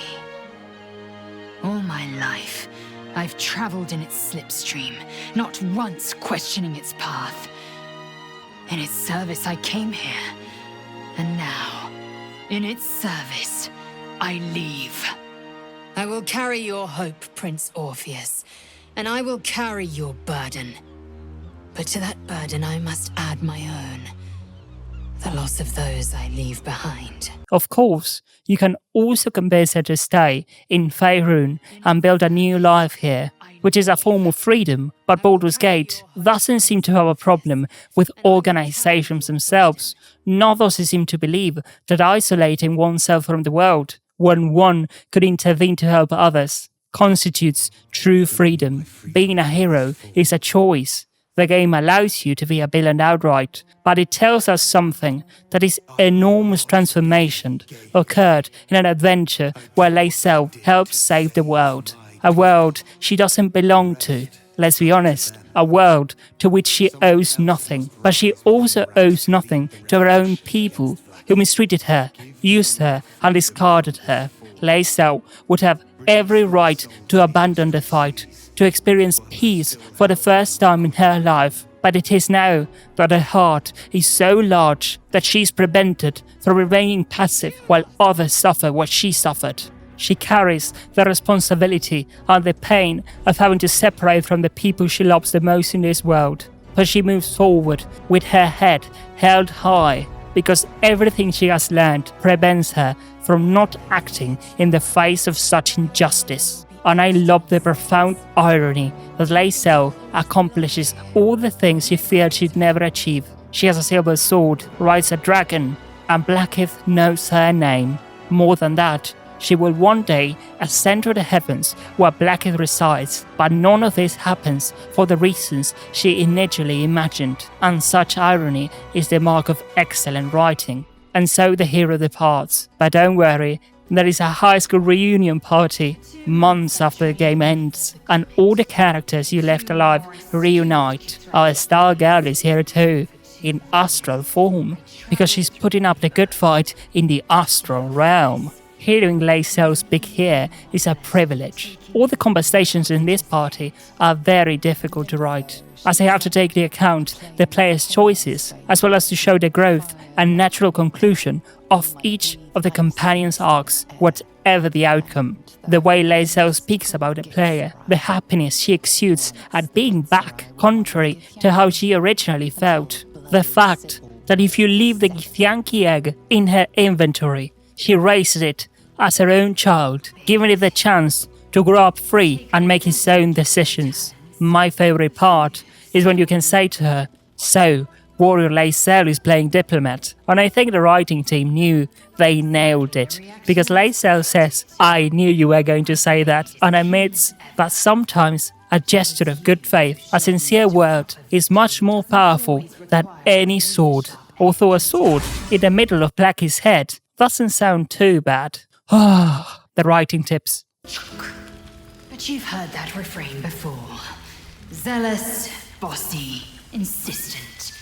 [SPEAKER 2] All my life, I've traveled in its slipstream, not once questioning its path. In its service, I came here. And now, in its service, I leave. I will carry your hope, Prince Orpheus, and I will carry your burden. But to that burden I must add my own. The loss of those I leave behind.
[SPEAKER 3] Of course, you can also convince her to stay in Faerun and build a new life here, which is a form of freedom, but Baldur's Gate doesn't seem to have a problem with organizations themselves, nor does it seem to believe that isolating oneself from the world, when one could intervene to help others, constitutes true freedom. Being a hero is a choice. The game allows you to be a villain outright, but it tells us something, that this enormous transformation occurred in an adventure where Laezel helps save the world. A world she doesn't belong to. Let's be honest, a world to which she owes nothing. But she also owes nothing to her own people, who mistreated her, used her, and discarded her. Laezel would have every right to abandon the fight, to experience peace for the first time in her life. But it is now that her heart is so large that she is prevented from remaining passive while others suffer what she suffered. She carries the responsibility and the pain of having to separate from the people she loves the most in this world. But she moves forward with her head held high, because everything she has learned prevents her from not acting in the face of such injustice. And I love the profound irony that Laezel accomplishes all the things she feared she'd never achieve. She has a silver sword, rides a dragon, and Vlakith knows her name. More than that, she will one day ascend to the heavens where Vlakith resides, but none of this happens for the reasons she initially imagined, and such irony is the mark of excellent writing. And so the hero departs. But don't worry, there is a high school reunion party months after the game ends, and all the characters you left alive reunite. Our star girl is here too, in astral form, because she's putting up the good fight in the astral realm. Hearing Laezel speak here is a privilege. All the conversations in this party are very difficult to write, as they have to take into account the player's choices, as well as to show the growth and natural conclusion of each of the companions' arcs, whatever the outcome. The way Laezel speaks about the player, the happiness she exudes at being back, contrary to how she originally felt. The fact that if you leave the Githyanki egg in her inventory, she raises it as her own child, giving it the chance to grow up free and make its own decisions. My favorite part is when you can say to her, "So, Warrior Laezel is playing diplomat." And I think the writing team knew they nailed it, because Laezel says, "I knew you were going to say that," and admits that sometimes a gesture of good faith, a sincere word, is much more powerful than any sword. Although a sword in the middle of Blacky's head doesn't sound too bad. The writing tips.
[SPEAKER 2] But you've heard that refrain before. Zealous, bossy, insistent.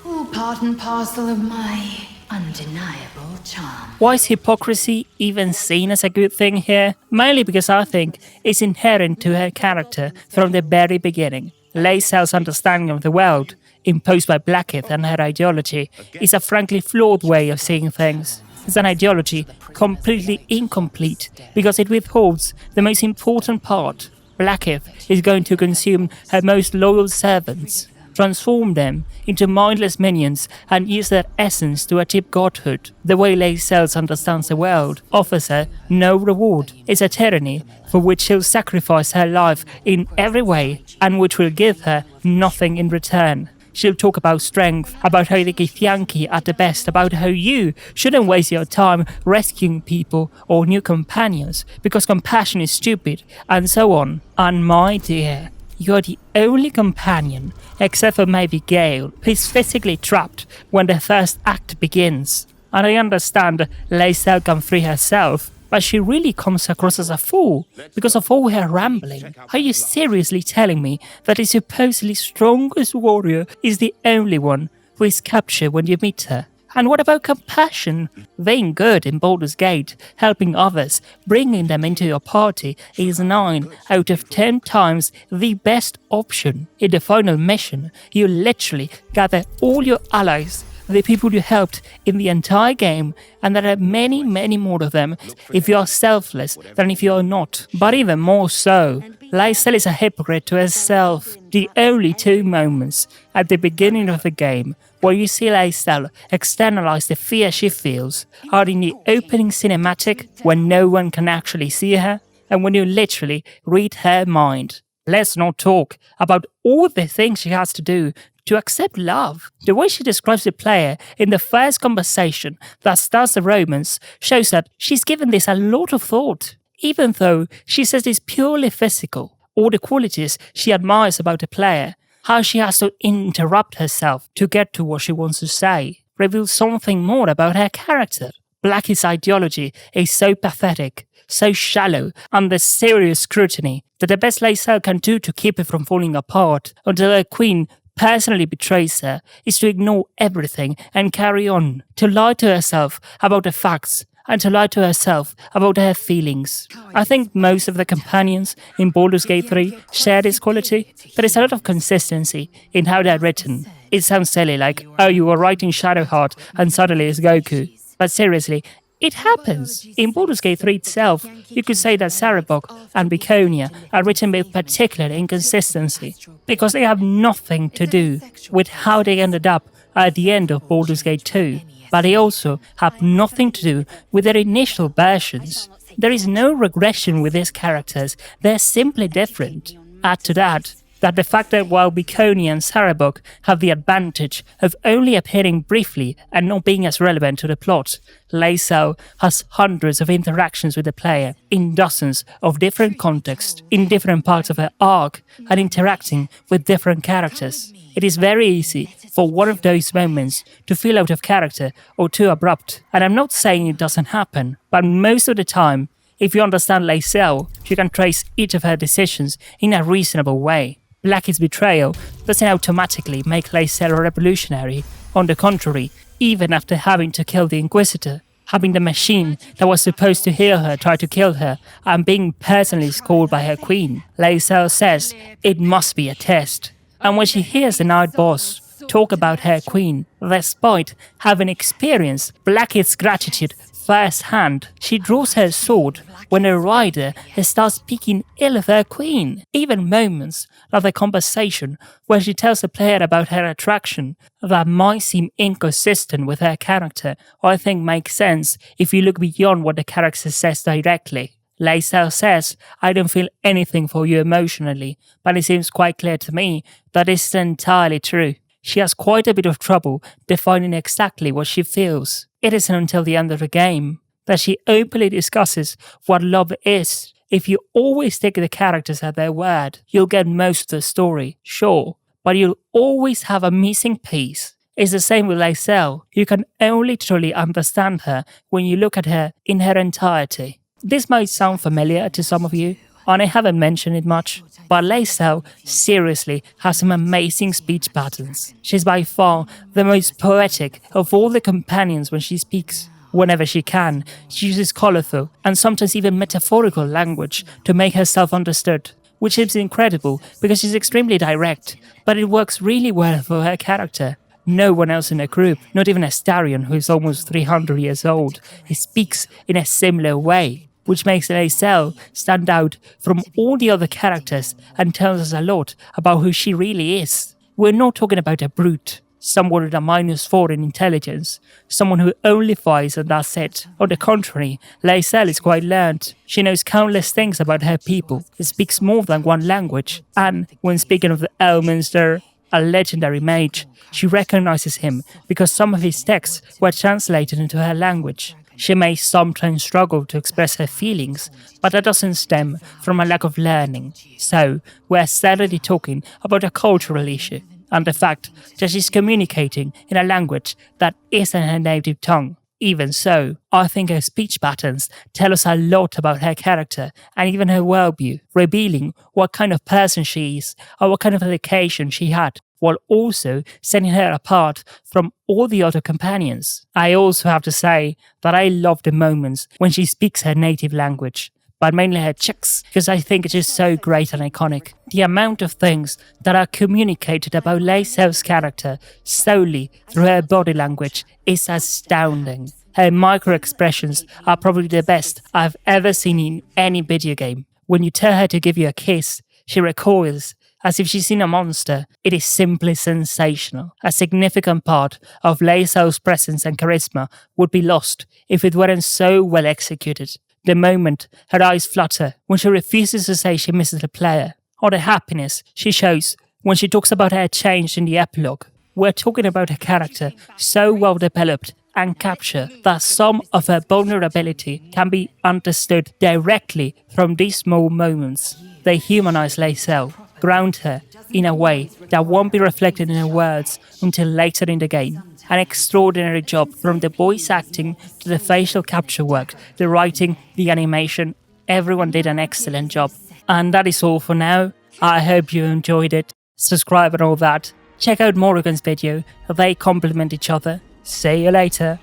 [SPEAKER 2] All part and parcel of my undeniable charm.
[SPEAKER 1] Why is hypocrisy even seen as a good thing here? Mainly because I think it's inherent to her character from the very beginning. Laezel's understanding of the world, imposed by Vlakith and her ideology, is a frankly flawed way of seeing things. It's an ideology completely incomplete because it withholds the most important part. Vlakith is going to consume her most loyal servants, transform them into mindless minions and use their essence to achieve godhood. The way Laezel understands the world offers her no reward. It's a tyranny for which she'll sacrifice her life in every way and which will give her nothing in return. She'll talk about strength, about how the Githyanki are the best, about how you shouldn't waste your time rescuing people or new companions because compassion is stupid, and so on. And my dear, you're the only companion, except for maybe Gale, who is physically trapped when the first act begins. And I understand Laezel can free herself, but she really comes across as a fool because of all her rambling. Are you seriously telling me that the supposedly strongest warrior is the only one who is captured when you meet her? And what about compassion? Being good in Baldur's Gate, helping others, bringing them into your party is 9 out of 10 times the best option. In the final mission, you literally gather all your allies, the people you helped in the entire game, and there are many, many more of them if you are selfless than if you are not. But even more so, Laezel is a hypocrite to herself. The only 2 moments at the beginning of the game where you see Laezel externalize the fear she feels are in the opening cinematic when no one can actually see her, and when you literally read her mind. Let's not talk about all the things she has to do to accept love. The way she describes the player in the first conversation that starts the romance shows that she's given this a lot of thought, even though she says it's purely physical. All the qualities she admires about the player, how she has to interrupt herself to get to what she wants to say, reveals something more about her character. Vlakith's ideology is so pathetic, so shallow, under serious scrutiny, that the best Laezel can do to keep it from falling apart until her queen personally betrays her is to ignore everything and carry on, to lie to herself about the facts and to lie to herself about her feelings. I think most of the companions in Baldur's Gate 3 share this quality. There is a lot of consistency in how they're written. It sounds silly, like, oh, you were writing Shadowheart and suddenly it's Goku. But seriously, it happens. In Baldur's Gate 3 itself, you could say that Sarabok and Viconia are written with particular inconsistency, because they have nothing to do with how they ended up at the end of Baldur's Gate 2, but they also have nothing to do with their initial versions. There is no regression with these characters, they're simply different. Add to that the fact that while Viconia and Sarabok have the advantage of only appearing briefly and not being as relevant to the plot, Laezel has hundreds of interactions with the player in dozens of different contexts, in different parts of her arc, and interacting with different characters. It is very easy for one of those moments to feel out of character or too abrupt, and I'm not saying it doesn't happen, but most of the time, if you understand Laezel, you can trace each of her decisions in a reasonable way. Vlakith's betrayal doesn't automatically make Laezel a revolutionary. On the contrary, even after having to kill the Inquisitor, having the machine that was supposed to heal her try to kill her, and being personally scolded by her queen, Laezel says it must be a test. And when she hears the Night Boss talk about her queen, despite having experienced Vlakith's gratitude firsthand, she draws her sword when a rider starts speaking ill of her queen. Even moments like the conversation where she tells the player about her attraction that might seem inconsistent with her character, I think makes sense if you look beyond what the character says directly. Laezel says, I don't feel anything for you emotionally, but it seems quite clear to me that this is entirely true. She has quite a bit of trouble defining exactly what she feels. It isn't until the end of the game that she openly discusses what love is. If you always take the characters at their word, you'll get most of the story, sure, but you'll always have a missing piece. It's the same with Laezel. You can only truly understand her when you look at her in her entirety. This might sound familiar to some of you.
[SPEAKER 3] and I haven't mentioned it much, but Laezel seriously has some amazing speech patterns. She's by far the most poetic of all the companions when she speaks. Whenever she can, she uses colourful and sometimes even metaphorical language to make herself understood, which is incredible because she's extremely direct, but it works really well for her character. No one else in the group, not even Astarion, who is almost 300 years old, speaks in a similar way, which makes Laezel stand out from all the other characters and tells us a lot about who she really is. We're not talking about a brute, someone with a -4 in intelligence, someone who only fights and that's it. On the contrary, Laezel is quite learned. She knows countless things about her people, speaks more than one language, and when speaking of the Elminster, a legendary mage, she recognizes him because some of his texts were translated into her language. She may sometimes struggle to express her feelings, but that doesn't stem from a lack of learning. So, we're certainly talking about a cultural issue, and the fact that she's communicating in a language that isn't her native tongue. Even so, I think her speech patterns tell us a lot about her character and even her worldview, revealing what kind of person she is or what kind of education she had, while also setting her apart from all the other companions. I also have to say that I love the moments when she speaks her native language, but mainly her chicks, because I think it is so great and iconic. The amount of things that are communicated about Laezel's character solely through her body language is astounding. Her micro-expressions are probably the best I've ever seen in any video game. When you tell her to give you a kiss, she recoils as if she's seen a monster. It is simply sensational. A significant part of Laezel's presence and charisma would be lost if it weren't so well executed. The moment her eyes flutter when she refuses to say she misses the player, or the happiness she shows when she talks about her change in the epilogue. We're talking about a character so well developed and captured that some of her vulnerability can be understood directly from these small moments. They humanize Laezel, ground her in a way that won't be reflected in her words until later in the game. An extraordinary job from the voice acting to the facial capture work, the writing, the animation. Everyone did an excellent job. And that is all for now. I hope you enjoyed it. Subscribe and all that. Check out Morrigan's video. They complement each other. See you later.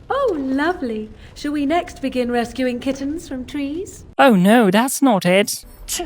[SPEAKER 7] Oh, lovely. Shall we next begin rescuing kittens from trees?
[SPEAKER 3] Oh no, that's not it.
[SPEAKER 4] Tch.